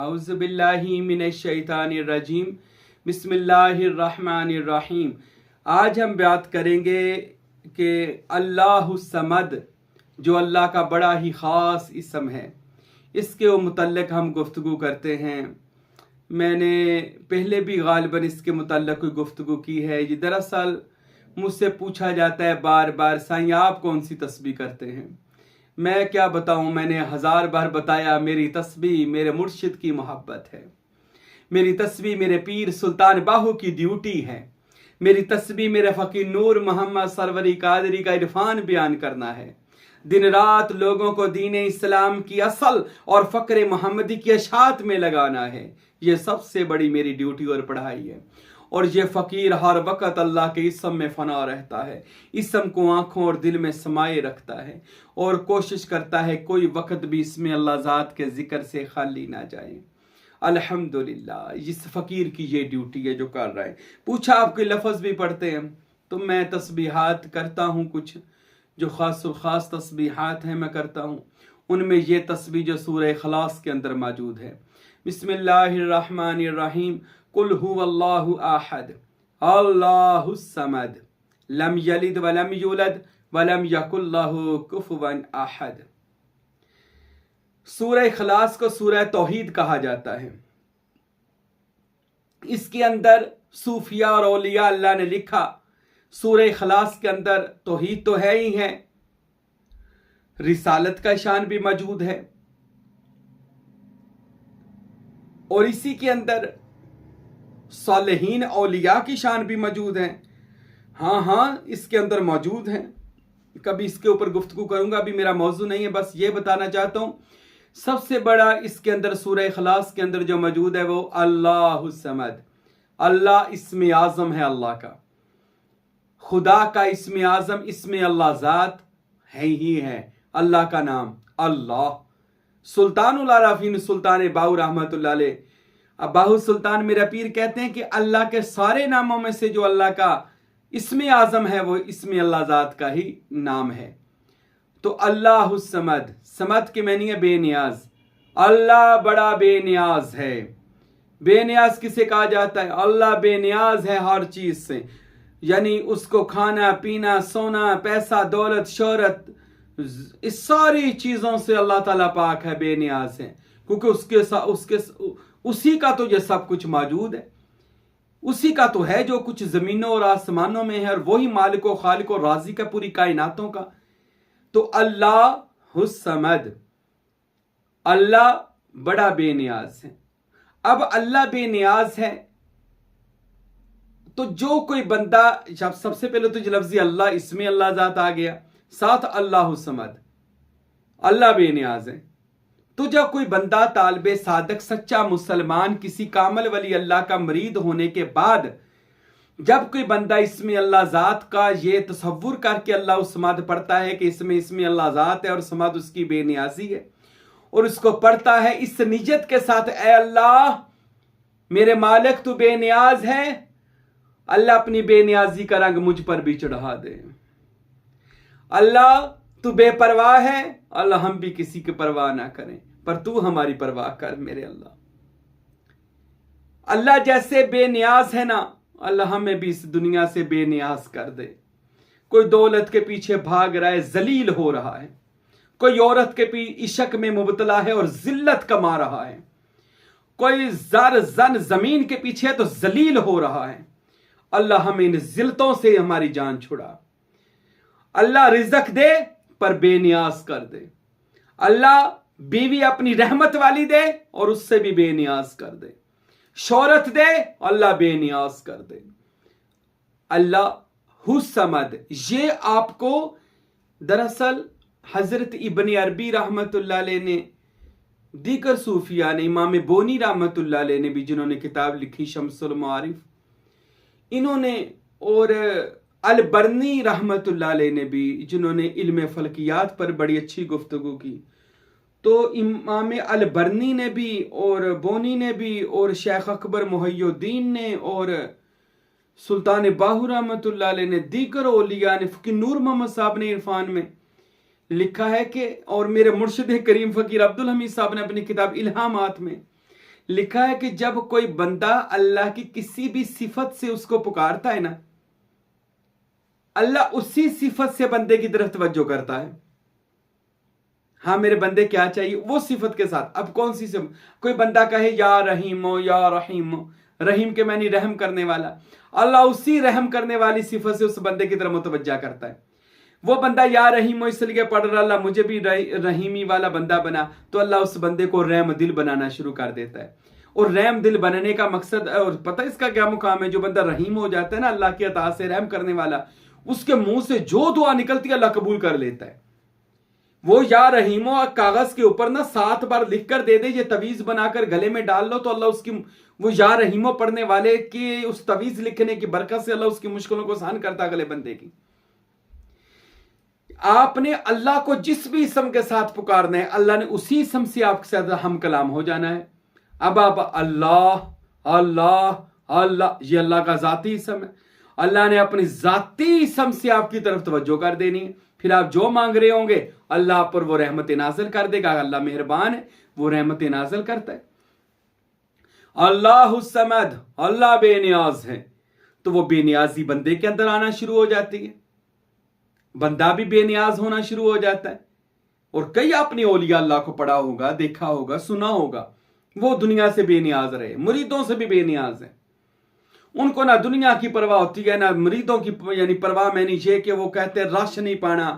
اعوذ باللہ من الشیطان الرجیم بسم اللہ الرحمن الرحیم۔ آج ہم بات کریں گے کہ اللہ الصمد جو اللہ کا بڑا ہی خاص اسم ہے، اس کے متعلق ہم گفتگو کرتے ہیں۔ میں نے پہلے بھی غالباً اس کے متعلق کوئی گفتگو کی ہے۔ یہ دراصل مجھ سے پوچھا جاتا ہے بار بار، سائیں آپ کون سی تسبیح کرتے ہیں؟ میں کیا بتاؤں، میں نے 1000 بار بتایا، میری تسبیح میرے مرشد کی محبت ہے، میری تسبیح میرے پیر سلطان باہو کی ڈیوٹی ہے، میری تسبیح میرے فقیر نور محمد سروری قادری کا عرفان بیان کرنا ہے، دن رات لوگوں کو دین اسلام کی اصل اور فقر محمدی کی اشاعت میں لگانا ہے۔ یہ سب سے بڑی میری ڈیوٹی اور پڑھائی ہے۔ اور یہ فقیر ہر وقت اللہ کے اسم میں فنا رہتا ہے، اسم کو آنکھوں اور دل میں سمائے رکھتا ہے اور کوشش کرتا ہے کوئی وقت بھی اس میں اللہ ذات کے ذکر سے خالی نہ جائے۔ الحمدللہ، اس فقیر کی یہ ڈیوٹی ہے جو کر رہا ہے۔ پوچھا آپ کے لفظ بھی پڑھتے ہیں تو میں تسبیحات کرتا ہوں، کچھ جو خاص و خاص تسبیحات ہیں میں کرتا ہوں۔ ان میں یہ تسبیح جو سورہ اخلاص کے اندر موجود ہے، بسم اللہ الرحمن الرحیم، قل هو اللہ احد اللہ الصمد لم یلد ولم یولد ولم یکن لہ کفوا احد۔ سورہ اخلاص کو سورہ توحید کہا جاتا ہے۔ اس کے اندر صوفیاء اور اولیاء اللہ نے لکھا، سورہ اخلاص کے اندر توحید تو ہے ہی ہے، رسالت کا شان بھی موجود ہے، اور اسی کے اندر صالحین اولیاء کی شان بھی موجود ہے۔ ہاں اس کے اندر موجود ہیں، کبھی اس کے اوپر گفتگو کروں گا، ابھی میرا موضوع نہیں ہے، بس یہ بتانا چاہتا ہوں سب سے بڑا اس کے اندر سورہ اخلاص کے اندر جو موجود ہے وہ اللہ الصمد، اللہ اسم اعظم ہے اللہ کا، خدا کا اسم اعظم، اسم اللہ ذات ہے ہی ہے، اللہ کا نام اللہ۔ سلطان العارفین سلطان باہو رحمۃ اللہ علیہ، اب باہو سلطان میرا پیر کہتے ہیں کہ اللہ کے سارے ناموں میں سے جو اللہ کا اسم اعظم ہے وہ اسم اللہ ذات کا ہی نام ہے۔ تو اللہ الصمد، صمد کے معنی ہے بے نیاز، اللہ بڑا بے نیاز ہے۔ بے نیاز کسے کہا جاتا ہے؟ اللہ بے نیاز ہے ہر چیز سے، یعنی اس کو کھانا پینا سونا پیسہ دولت شہرت اس ساری چیزوں سے اللہ تعالیٰ پاک ہے، بے نیاز ہے، کیونکہ اسی کا تو یہ سب کچھ موجود ہے، اسی کا تو ہے جو کچھ زمینوں اور آسمانوں میں ہے، اور وہی مالک و خالق و رازق ہے پوری کائناتوں کا۔ تو اللہ الصمد، اللہ بڑا بے نیاز ہے۔ اب اللہ بے نیاز ہے تو جو کوئی بندہ، سب سے پہلے تو جو لفظ اللہ اسم اللہ ذات آ گیا، ساتھ اللہ الصمد، اللہ بے نیاز ہے۔ تو جب کوئی بندہ طالب صادق سچا مسلمان کسی کامل ولی اللہ کا مرید ہونے کے بعد جب کوئی بندہ اسم اللہ ذات کا یہ تصور کر کے اللہ الصمد پڑھتا ہے کہ اسم اللہ ذات ہے اور صمد اس کی بے نیازی ہے، اور اس کو پڑھتا ہے اس نیت کے ساتھ، اے اللہ میرے مالک تو بے نیاز ہے، اللہ اپنی بے نیازی کا رنگ مجھ پر بھی چڑھا دے، اللہ تو بے پرواہ ہے، اللہ ہم بھی کسی کی پرواہ نہ کریں پر تو ہماری پرواہ کر میرے اللہ۔ اللہ جیسے بے نیاز ہے نا، اللہ ہمیں بھی اس دنیا سے بے نیاز کر دے۔ کوئی دولت کے پیچھے بھاگ رہا ہے ذلیل ہو رہا ہے، کوئی عورت کے عشق میں مبتلا ہے اور ذلت کما رہا ہے، کوئی زر زن زمین کے پیچھے تو ذلیل ہو رہا ہے، اللہ ہمیں ان ذلتوں سے ہماری جان چھڑا۔ اللہ رزق دے پر بے نیاز کر دے، اللہ بیوی اپنی رحمت والی دے اور اس سے بھی بے نیاز کر دے، شہرت دے اللہ بے نیاز کر دے۔ اللہ الصمد، یہ آپ کو دراصل حضرت ابن عربی رحمۃ اللہ علیہ نے، دیگر صوفیاء نے، امام بونی رحمۃ اللہ علیہ نے بھی جنہوں نے کتاب لکھی شمس المعارف، انہوں نے، اور البرنی رحمۃ اللہ علیہ نے بھی جنہوں نے علم فلکیات پر بڑی اچھی گفتگو کی، تو امام البرنی نے بھی اور بونی نے بھی اور شیخ اکبر محی الدین نے اور سلطان باہو رحمۃ اللہ علیہ نے، دیگر اولیاء نے، فقیر نور محمد صاحب نے عرفان میں لکھا ہے کہ، اور میرے مرشد کریم فقیر عبدالحمید صاحب نے اپنی کتاب الہامات میں لکھا ہے کہ جب کوئی بندہ اللہ کی کسی بھی صفت سے اس کو پکارتا ہے نا، اللہ اسی صفت سے بندے کی طرف توجہ کرتا ہے. ہاں میرے بندے کیا چاہیے، وہ صفت کے ساتھ. اب کون سی صفت؟ کوئی بندہ کہے یا رحیمو یا رحیمو، رحیم کے معنی رحم کرنے والا، اللہ اسی رحم کرنے والی صفت سے اس بندے کی طرف متوجہ کرتا ہے. وہ بندہ یا رحیمو اس لیے پڑھ رہا، اللہ مجھے بھی رحیمی والا بندہ بنا، تو اللہ اس بندے کو رحم دل بنانا شروع کر دیتا ہے. اور رحم دل بنانے کا مقصد، اور پتہ اس کا کیا مقام ہے، جو بندہ رحیم ہو جاتا ہے نا اللہ کی عطا سے، رحم کرنے والا، اس کے منہ سے جو دعا نکلتی ہے اللہ قبول کر لیتا ہے. وہ یا رحیمو کاغذ کے اوپر نا 7 بار لکھ کر دے دے، یہ تعویذ بنا کر گلے میں ڈال لو، تو اللہ اس کی وہ یا رحیمو پڑھنے والے کی اس تعویذ لکھنے کی برکت سے اللہ اس کی مشکلوں کو آسان کرتا ہے اگلے بندے کی. آپ نے اللہ کو جس بھی اسم کے ساتھ پکارنا ہے، اللہ نے اسی اسم سے آپ کے ساتھ ہم کلام ہو جانا ہے. اب آپ اللہ اللہ اللہ، یہ اللہ کا ذاتی اسم ہے، اللہ نے اپنی ذاتی اسم سے آپ کی طرف توجہ کر دینی ہے. پھر آپ جو مانگ رہے ہوں گے اللہ آپ پر وہ رحمت نازل کر دے گا. اللہ مہربان ہے، وہ رحمت نازل کرتا ہے. اللہ الصمد، اللہ بے نیاز ہے، تو وہ بے نیازی بندے کے اندر آنا شروع ہو جاتی ہے، بندہ بھی بے نیاز ہونا شروع ہو جاتا ہے. اور کئی اپنی اولیاء اللہ کو پڑھا ہوگا، دیکھا ہوگا، سنا ہوگا، وہ دنیا سے بے نیاز رہے، مریدوں سے بھی بے نیاز ہیں. ان کو نہ دنیا کی پرواہ ہوتی ہے، نہ مریدوں کی یعنی پرواہ میں نہیں ہے کہ وہ کہتے رش نہیں پانا.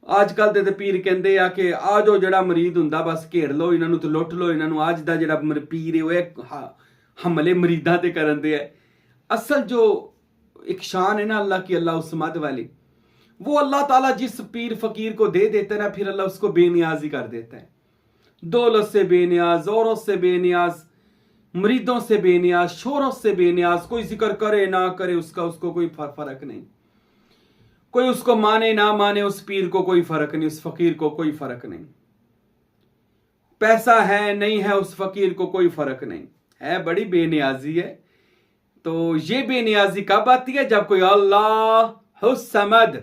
آج کل دے پیر کہندے آ کہ آ جو جڑا مرید ہوندا بس گھیر لو انہاں نوں تے لٹ لو انہاں نوں. آج دا جڑا پیر ہے وہ حملے مریداں تے کرن دے ہے. اصل جو ایک شان ہے نا اللہ کی، اللہ الصمد والی، وہ اللہ تعالیٰ جس پیر فقیر کو دے دیتا ہے نا، پھر اللہ اس کو بے نیاز ہی کر دیتا ہے. دولت سے بے نیاز، عورت سے بے نیاز، مریدوں سے بے نیاز، شہرت سے بے نیاز. کوئی ذکر کرے نہ کرے اس کو کوئی فرق نہیں، کوئی اس کو مانے نہ مانے اس پیر کو کوئی فرق نہیں، اس فقیر کو کوئی فرق نہیں. پیسہ ہے نہیں ہے اس فقیر کو کوئی فرق نہیں ہے، بڑی بے نیازی ہے. تو یہ بے نیازی کب آتی ہے؟ جب کوئی اللہ الصمد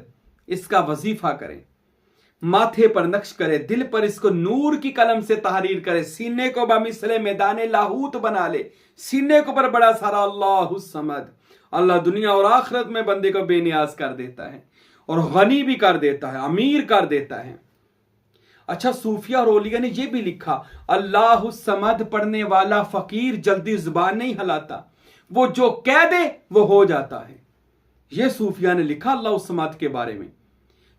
اس کا وظیفہ کرے، ماتھے پر نقش کرے، دل پر اس کو نور کی قلم سے تحریر کرے، سینے کو بمثل میدان لاہوت بنا لے، سینے کو پر بڑا سارا اللہ الصمد. اللہ دنیا اور آخرت میں بندے کو بے نیاز کر دیتا ہے، اور غنی بھی کر دیتا ہے، امیر کر دیتا ہے. اچھا صوفیہ اور اولیاء نے یہ بھی لکھا، اللہ الصمد پڑھنے والا فقیر جلدی زبان نہیں ہلاتا، وہ جو کہہ دے وہ ہو جاتا ہے. یہ صوفیہ نے لکھا اللہ الصمد کے بارے میں.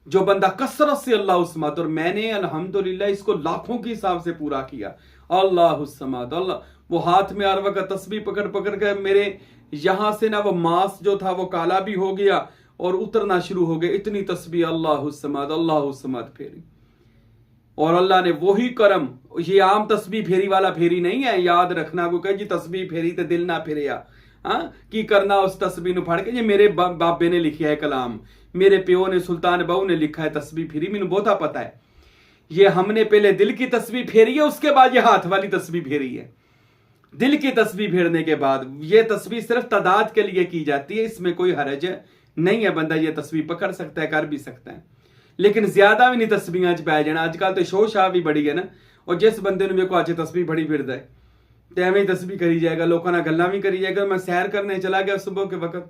جو بندہ کثرت سے اللہ الصمد، اور میں نے الحمدللہ اس کو لاکھوں کے حساب سے پورا کیا، اللہ الصمد اللہ. وہ ہاتھ میں ہر وقت تسبیح پکڑ پکڑ کے میرے یہاں سے نا وہ ماس جو تھا وہ کالا بھی ہو گیا اور اترنا شروع ہو گیا، اتنی تسبیح اللہ الصمد پھیری. اور اللہ نے وہی کرم، یہ عام تسبیح پھیری والا پھیری نہیں ہے، یاد رکھنا. کو کہ جی تسبیح پھیری تے دل نہ پھریا، ہاں کی کرنا اس تسبیح نو پڑھ کے. یہ میرے بابے نے لکھا ہے کلام، میرے پیو نے سلطان بہو نے لکھا ہے تسبیح پھیری، مینوں بہتا پتا ہے. یہ ہم نے پہلے دل کی تسبیح پھیری ہے، اس کے بعد یہ ہاتھ والی تسبیح پھیری ہے. دل کی تسبیح پھیرنے کے بعد یہ تسبیح صرف تعداد کے لیے کی جاتی ہے، اس میں کوئی حرج نہیں ہے. بندہ یہ تسبیح پکڑ سکتا ہے، کر بھی سکتا ہے، لیکن زیادہ بھی نہیں تسبیحاں چ پی جانا. اج کل تو شو شاہ بھی بڑی ہے نا، اور جس بندے نے کو اج تسبیح بڑی پھردا ہے تے ایویں تسبیح کری جائے گا، لوکاں نال گلاں بھی کری جائے گا. میں سیر کرنے چلا گیا صبح کے وقت،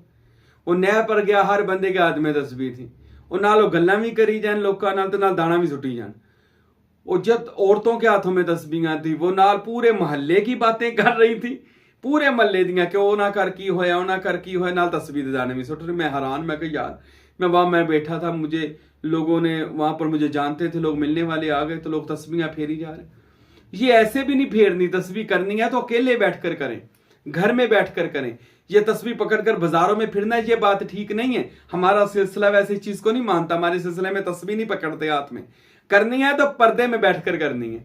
وہ نہ پر گیا، ہر بندے کے ہاتھ میں تسبیح تھی، اور نال وہ گلاں بھی کری جان لوکاں نال تے نال دانا بھی سٹی جان. اور جب عورتوں کے ہاتھوں میں تسبیحاں تھی، وہ نال پورے محلے کی باتیں کر رہی تھی، پورے محلے دیاں کہ او نہ کر کی ہویا، او نہ کر کی ہویا، نال تسبیح دے دانے بھی سٹ رہے. میں حیران، میں کہ یار میں وہاں میں بیٹھا تھا، مجھے لوگوں نے وہاں پر مجھے جانتے تھے، لوگ ملنے والے آ گئے تو لوگ تسبیحاں پھیری جا رہے. یہ ایسے بھی نہیں پھیرنی، تسبیح کرنی ہے تو اکیلے بیٹھ کر کریں، گھر میں بیٹھ کر کریں. یہ تسبیح پکڑ کر بازاروں میں پھرنا ہے، یہ بات ٹھیک نہیں ہے. ہمارا سلسلہ ویسی چیز کو نہیں مانتا، ہمارے سلسلے میں تسبیح نہیں پکڑتے ہاتھ میں. کرنی ہے تو پردے میں بیٹھ کر کرنی ہے.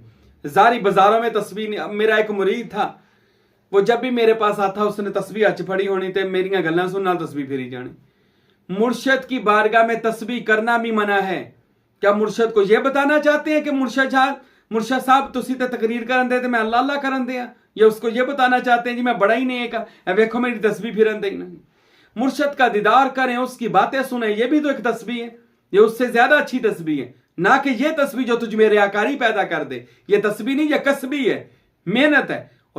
زاری بازاروں میں تسبیح نہیں. میرا ایک مرید تھا، وہ جب بھی میرے پاس آتا اس نے تسبیح اچ پڑی ہونی تے میریاں گلاں سننا تسبیح پھیری جانی. مرشد کی بارگاہ میں تسبیح کرنا بھی منع ہے. کیا مرشد کو یہ بتانا چاہتے ہیں کہ مرشد صاحب تسی تے تقریر کرن دے تے میں اللہ اللہ کرن دیا؟ یا اس کو یہ بتانا چاہتے ہیں جی میں بڑا ہی نیک ہاں، ویکھو میری تسبیح پھرن دے. مرشد کا دیدار کریں، اس کی باتیں سنیں، یہ بھی تو ایک تسبیح ہے، یہ اس سے زیادہ اچھی تسبیح ہے. نہ کہ یہ تسبیح جو تجھ میں ریاکاری پیدا کر دے. یہ تسبیح نہیں، یہ کسبی ہے، محنت ہے.